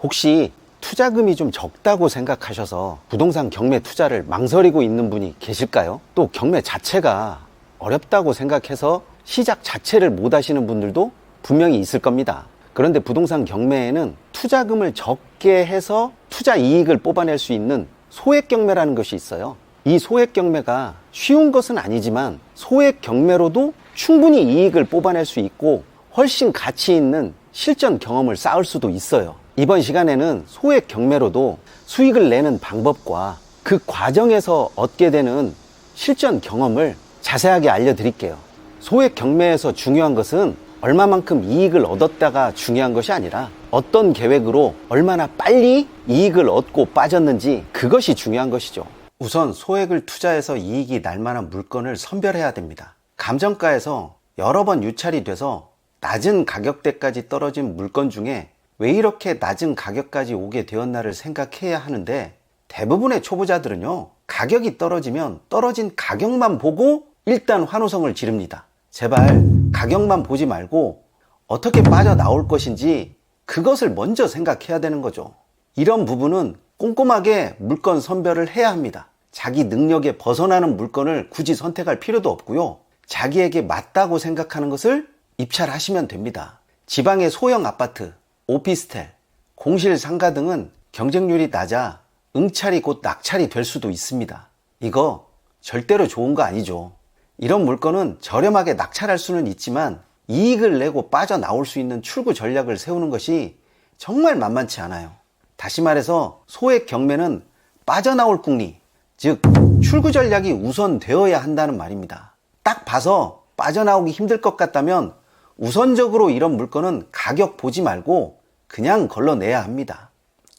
혹시 투자금이 좀 적다고 생각하셔서 부동산 경매 투자를 망설이고 있는 분이 계실까요? 또 경매 자체가 어렵다고 생각해서 시작 자체를 못 하시는 분들도 분명히 있을 겁니다. 그런데 부동산 경매에는 투자금을 적게 해서 투자 이익을 뽑아낼 수 있는 소액 경매라는 것이 있어요. 이 소액 경매가 쉬운 것은 아니지만 소액 경매로도 충분히 이익을 뽑아낼 수 있고 훨씬 가치 있는 실전 경험을 쌓을 수도 있어요. 이번 시간에는 소액 경매로도 수익을 내는 방법과 그 과정에서 얻게 되는 실전 경험을 자세하게 알려드릴게요. 소액 경매에서 중요한 것은 얼마만큼 이익을 얻었다가 중요한 것이 아니라 어떤 계획으로 얼마나 빨리 이익을 얻고 빠졌는지, 그것이 중요한 것이죠. 우선 소액을 투자해서 이익이 날 만한 물건을 선별해야 됩니다. 감정가에서 여러 번 유찰이 돼서 낮은 가격대까지 떨어진 물건 중에 왜 이렇게 낮은 가격까지 오게 되었나를 생각해야 하는데, 대부분의 초보자들은요, 가격이 떨어지면 떨어진 가격만 보고 일단 환호성을 지릅니다. 제발 가격만 보지 말고 어떻게 빠져나올 것인지 그것을 먼저 생각해야 되는 거죠. 이런 부분은 꼼꼼하게 물건 선별을 해야 합니다. 자기 능력에 벗어나는 물건을 굳이 선택할 필요도 없고요, 자기에게 맞다고 생각하는 것을 입찰하시면 됩니다. 지방의 소형 아파트, 오피스텔, 공실 상가 등은 경쟁률이 낮아 응찰이 곧 낙찰이 될 수도 있습니다. 이거 절대로 좋은 거 아니죠. 이런 물건은 저렴하게 낙찰할 수는 있지만 이익을 내고 빠져나올 수 있는 출구 전략을 세우는 것이 정말 만만치 않아요. 다시 말해서 소액 경매는 빠져나올 궁리, 즉 출구 전략이 우선되어야 한다는 말입니다. 딱 봐서 빠져나오기 힘들 것 같다면 우선적으로 이런 물건은 가격 보지 말고 그냥 걸러내야 합니다.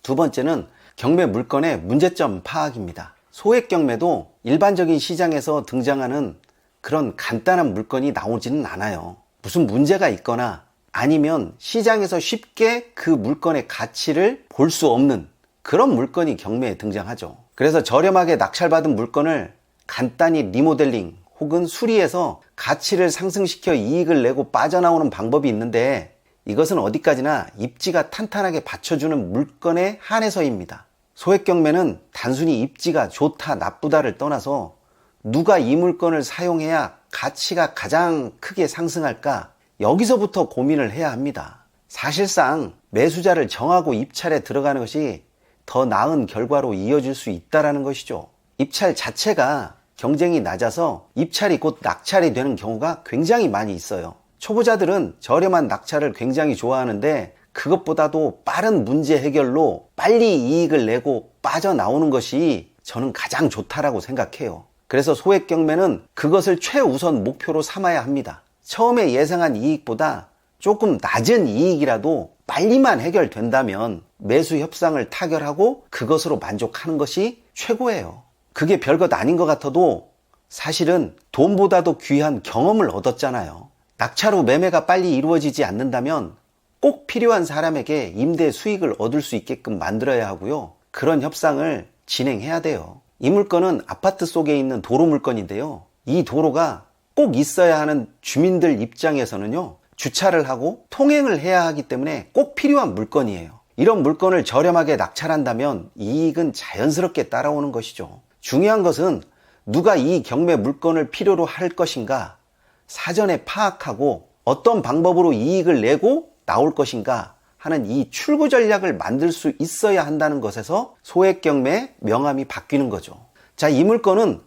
두 번째는 경매 물건의 문제점 파악입니다. 소액 경매도 일반적인 시장에서 등장하는 그런 간단한 물건이 나오지는 않아요. 무슨 문제가 있거나 아니면 시장에서 쉽게 그 물건의 가치를 볼 수 없는 그런 물건이 경매에 등장하죠. 그래서 저렴하게 낙찰받은 물건을 간단히 리모델링 혹은 수리해서 가치를 상승시켜 이익을 내고 빠져나오는 방법이 있는데, 이것은 어디까지나 입지가 탄탄하게 받쳐주는 물건에 한해서입니다. 소액 경매는 단순히 입지가 좋다 나쁘다를 떠나서 누가 이 물건을 사용해야 가치가 가장 크게 상승할까, 여기서부터 고민을 해야 합니다. 사실상 매수자를 정하고 입찰에 들어가는 것이 더 나은 결과로 이어질 수 있다는 것이죠. 입찰 자체가 경쟁이 낮아서 입찰이 곧 낙찰이 되는 경우가 굉장히 많이 있어요. 초보자들은 저렴한 낙찰을 굉장히 좋아하는데, 그것보다도 빠른 문제 해결로 빨리 이익을 내고 빠져나오는 것이 저는 가장 좋다라고 생각해요. 그래서 소액 경매는 그것을 최우선 목표로 삼아야 합니다. 처음에 예상한 이익보다 조금 낮은 이익이라도 빨리만 해결된다면 매수 협상을 타결하고 그것으로 만족하는 것이 최고예요. 그게 별것 아닌 것 같아도 사실은 돈보다도 귀한 경험을 얻었잖아요. 낙찰 후 매매가 빨리 이루어지지 않는다면 꼭 필요한 사람에게 임대 수익을 얻을 수 있게끔 만들어야 하고요, 그런 협상을 진행해야 돼요. 이 물건은 아파트 속에 있는 도로 물건인데요, 이 도로가 꼭 있어야 하는 주민들 입장에서는요, 주차를 하고 통행을 해야 하기 때문에 꼭 필요한 물건이에요. 이런 물건을 저렴하게 낙찰한다면 이익은 자연스럽게 따라오는 것이죠. 중요한 것은 누가 이 경매 물건을 필요로 할 것인가 사전에 파악하고 어떤 방법으로 이익을 내고 나올 것인가 하는 이 출구 전략을 만들 수 있어야 한다는 것에서 소액 경매의 명암이 바뀌는 거죠. 자, 이 물건은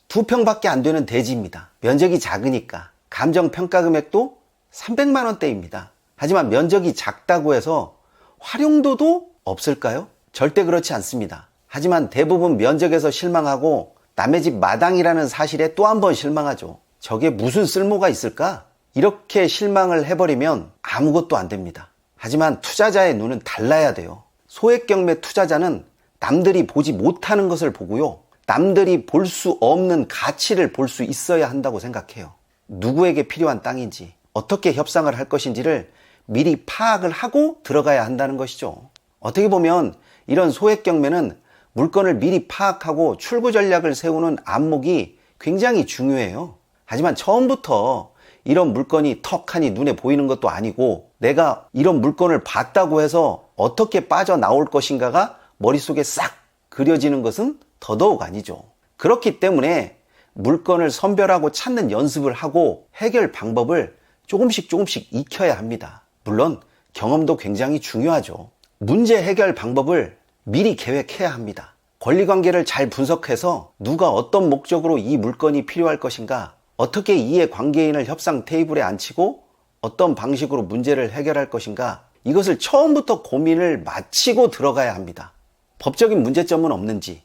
2평밖에 안 되는 대지입니다. 면적이 작으니까 감정 평가 금액도 300만 원대입니다. 하지만 면적이 작다고 해서 활용도도 없을까요? 절대 그렇지 않습니다. 하지만 대부분 면적에서 실망하고 남의 집 마당이라는 사실에 또 한 번 실망하죠. 저게 무슨 쓸모가 있을까? 이렇게 실망을 해버리면 아무것도 안 됩니다. 하지만 투자자의 눈은 달라야 돼요. 소액 경매 투자자는 남들이 보지 못하는 것을 보고요, 남들이 볼 수 없는 가치를 볼 수 있어야 한다고 생각해요. 누구에게 필요한 땅인지, 어떻게 협상을 할 것인지를 미리 파악을 하고 들어가야 한다는 것이죠. 어떻게 보면 이런 소액 경매는 물건을 미리 파악하고 출구 전략을 세우는 안목이 굉장히 중요해요. 하지만 처음부터 이런 물건이 턱하니 눈에 보이는 것도 아니고 내가 이런 물건을 봤다고 해서 어떻게 빠져나올 것인가가 머릿속에 싹 그려지는 것은 더더욱 아니죠. 그렇기 때문에 물건을 선별하고 찾는 연습을 하고 해결 방법을 조금씩 익혀야 합니다. 물론 경험도 굉장히 중요하죠. 문제 해결 방법을 미리 계획해야 합니다. 권리관계를 잘 분석해서 누가 어떤 목적으로 이 물건이 필요할 것인가, 어떻게 이해 관계인을 협상 테이블에 앉히고 어떤 방식으로 문제를 해결할 것인가, 이것을 처음부터 고민을 마치고 들어가야 합니다. 법적인 문제점은 없는지,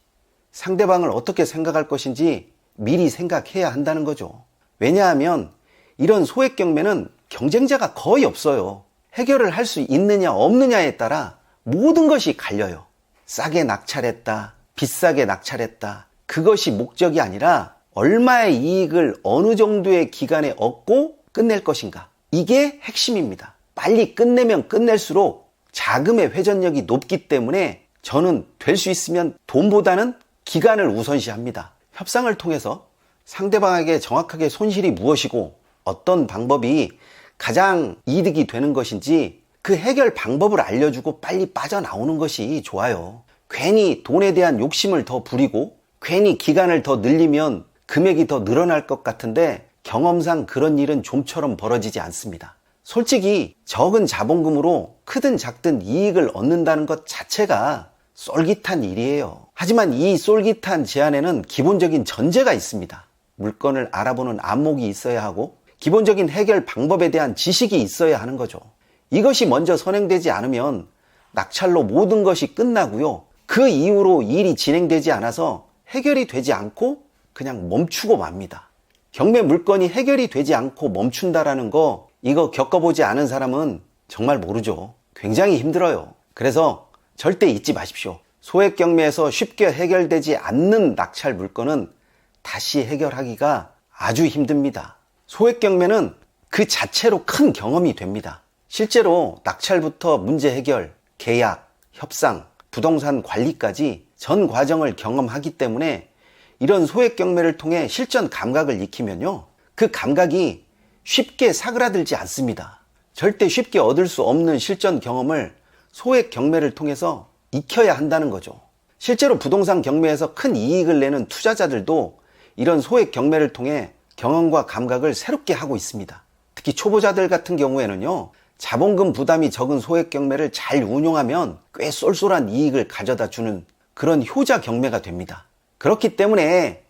상대방을 어떻게 생각할 것인지 미리 생각해야 한다는 거죠. 왜냐하면 이런 소액 경매는 경쟁자가 거의 없어요. 해결을 할 수 있느냐 없느냐에 따라 모든 것이 갈려요. 싸게 낙찰했다, 비싸게 낙찰했다, 그것이 목적이 아니라 얼마의 이익을 어느 정도의 기간에 얻고 끝낼 것인가, 이게 핵심입니다. 빨리 끝내면 끝낼수록 자금의 회전력이 높기 때문에 저는 될 수 있으면 돈보다는 기간을 우선시합니다. 협상을 통해서 상대방에게 정확하게 손실이 무엇이고 어떤 방법이 가장 이득이 되는 것인지 그 해결 방법을 알려주고 빨리 빠져나오는 것이 좋아요. 괜히 돈에 대한 욕심을 더 부리고 괜히 기간을 더 늘리면 금액이 더 늘어날 것 같은데 경험상 그런 일은 좀처럼 벌어지지 않습니다. 솔직히 적은 자본금으로 크든 작든 이익을 얻는다는 것 자체가 쏠깃한 일이에요. 하지만 이 쏠깃한 제안에는 기본적인 전제가 있습니다. 물건을 알아보는 안목이 있어야 하고 기본적인 해결 방법에 대한 지식이 있어야 하는 거죠. 이것이 먼저 선행되지 않으면 낙찰로 모든 것이 끝나고요. 그 이후로 일이 진행되지 않아서 해결이 되지 않고 그냥 멈추고 맙니다. 경매 물건이 해결이 되지 않고 멈춘다라는 거, 이거 겪어보지 않은 사람은 정말 모르죠. 굉장히 힘들어요. 그래서 절대 잊지 마십시오. 소액 경매에서 쉽게 해결되지 않는 낙찰 물건은 다시 해결하기가 아주 힘듭니다. 소액 경매는 그 자체로 큰 경험이 됩니다. 실제로 낙찰부터 문제 해결, 계약, 협상, 부동산 관리까지 전 과정을 경험하기 때문에 이런 소액 경매를 통해 실전 감각을 익히면요, 그 감각이 쉽게 사그라들지 않습니다. 절대 쉽게 얻을 수 없는 실전 경험을 소액 경매를 통해서 익혀야 한다는 거죠. 실제로 부동산 경매에서 큰 이익을 내는 투자자들도 이런 소액 경매를 통해 경험과 감각을 새롭게 하고 있습니다. 특히 초보자들 같은 경우에는요, 자본금 부담이 적은 소액 경매를 잘 운용하면 꽤 쏠쏠한 이익을 가져다 주는 그런 효자 경매가 됩니다. 그렇기 때문에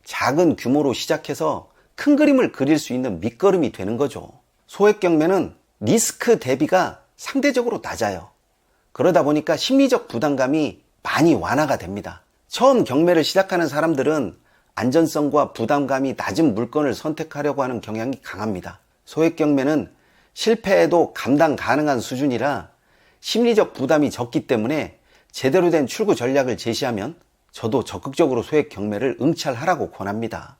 작은 규모로 시작해서 큰 그림을 그릴 수 있는 밑거름이 되는 거죠. 소액 경매는 리스크 대비가 상대적으로 낮아요. 그러다 보니까 심리적 부담감이 많이 완화가 됩니다. 처음 경매를 시작하는 사람들은 안전성과 부담감이 낮은 물건을 선택하려고 하는 경향이 강합니다. 소액 경매는 실패해도 감당 가능한 수준이라 심리적 부담이 적기 때문에 제대로 된 출구 전략을 제시하면 저도 적극적으로 소액 경매를 응찰하라고 권합니다.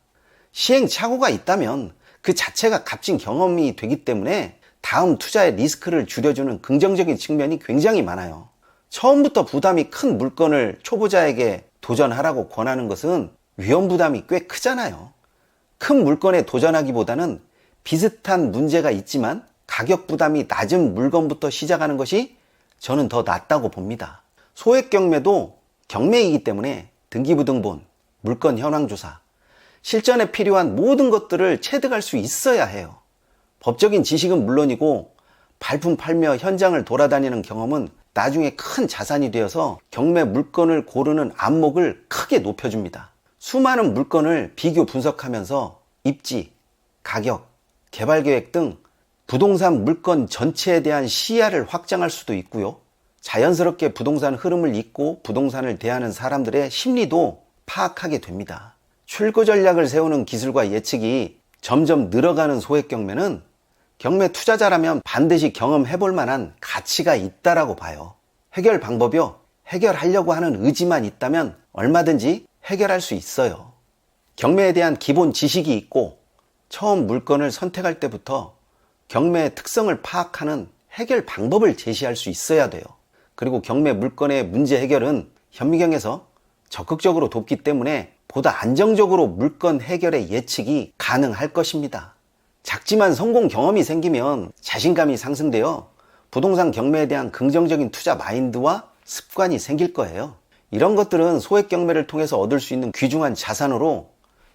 시행착오가 있다면 그 자체가 값진 경험이 되기 때문에 다음 투자의 리스크를 줄여주는 긍정적인 측면이 굉장히 많아요. 처음부터 부담이 큰 물건을 초보자에게 도전하라고 권하는 것은 위험 부담이 꽤 크잖아요. 큰 물건에 도전하기보다는 비슷한 문제가 있지만 가격 부담이 낮은 물건부터 시작하는 것이 저는 더 낫다고 봅니다. 소액 경매도 경매이기 때문에 등기부등본, 물건 현황조사, 실전에 필요한 모든 것들을 체득할 수 있어야 해요. 법적인 지식은 물론이고 발품 팔며 현장을 돌아다니는 경험은 나중에 큰 자산이 되어서 경매 물건을 고르는 안목을 크게 높여줍니다. 수많은 물건을 비교 분석하면서 입지, 가격, 개발계획 등 부동산 물건 전체에 대한 시야를 확장할 수도 있고요. 자연스럽게 부동산 흐름을 읽고 부동산을 대하는 사람들의 심리도 파악하게 됩니다. 출구 전략을 세우는 기술과 예측이 점점 늘어가는 소액 경매는 경매 투자자라면 반드시 경험해 볼 만한 가치가 있다라고 봐요. 해결 방법이요, 해결하려고 하는 의지만 있다면 얼마든지 해결할 수 있어요. 경매에 대한 기본 지식이 있고 처음 물건을 선택할 때부터 경매의 특성을 파악하는 해결 방법을 제시할 수 있어야 돼요. 그리고 경매 물건의 문제 해결은 현미경에서 적극적으로 돕기 때문에 보다 안정적으로 물건 해결의 예측이 가능할 것입니다. 작지만 성공 경험이 생기면 자신감이 상승되어 부동산 경매에 대한 긍정적인 투자 마인드와 습관이 생길 거예요. 이런 것들은 소액 경매를 통해서 얻을 수 있는 귀중한 자산으로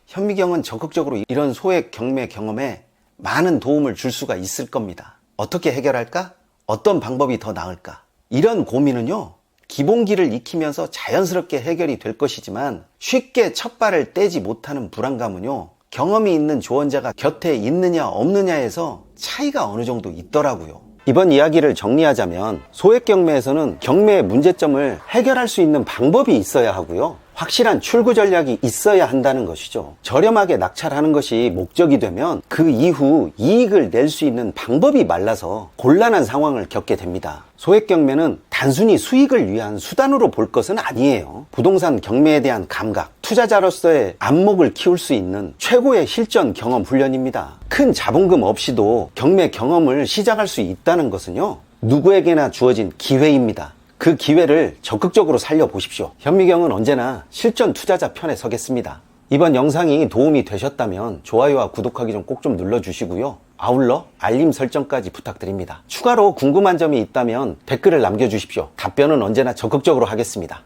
현미경은 적극적으로 이런 소액 경매 경험에 많은 도움을 줄 수가 있을 겁니다. 어떻게 해결할까? 어떤 방법이 더 나을까? 이런 고민은요, 기본기를 익히면서 자연스럽게 해결이 될 것이지만 쉽게 첫 발을 떼지 못하는 불안감은요, 경험이 있는 조언자가 곁에 있느냐 없느냐에서 차이가 어느 정도 있더라고요. 이번 이야기를 정리하자면 소액 경매에서는 경매의 문제점을 해결할 수 있는 방법이 있어야 하고요, 확실한 출구 전략이 있어야 한다는 것이죠. 저렴하게 낙찰하는 것이 목적이 되면 그 이후 이익을 낼 수 있는 방법이 말라서 곤란한 상황을 겪게 됩니다. 소액 경매는 단순히 수익을 위한 수단으로 볼 것은 아니에요. 부동산 경매에 대한 감각, 투자자로서의 안목을 키울 수 있는 최고의 실전 경험 훈련입니다. 큰 자본금 없이도 경매 경험을 시작할 수 있다는 것은요, 누구에게나 주어진 기회입니다. 그 기회를 적극적으로 살려보십시오. 현미경은 언제나 실전 투자자 편에 서겠습니다. 이번 영상이 도움이 되셨다면 좋아요와 구독하기 좀 꼭 좀 눌러주시고요. 아울러 알림 설정까지 부탁드립니다. 추가로 궁금한 점이 있다면 댓글을 남겨주십시오. 답변은 언제나 적극적으로 하겠습니다.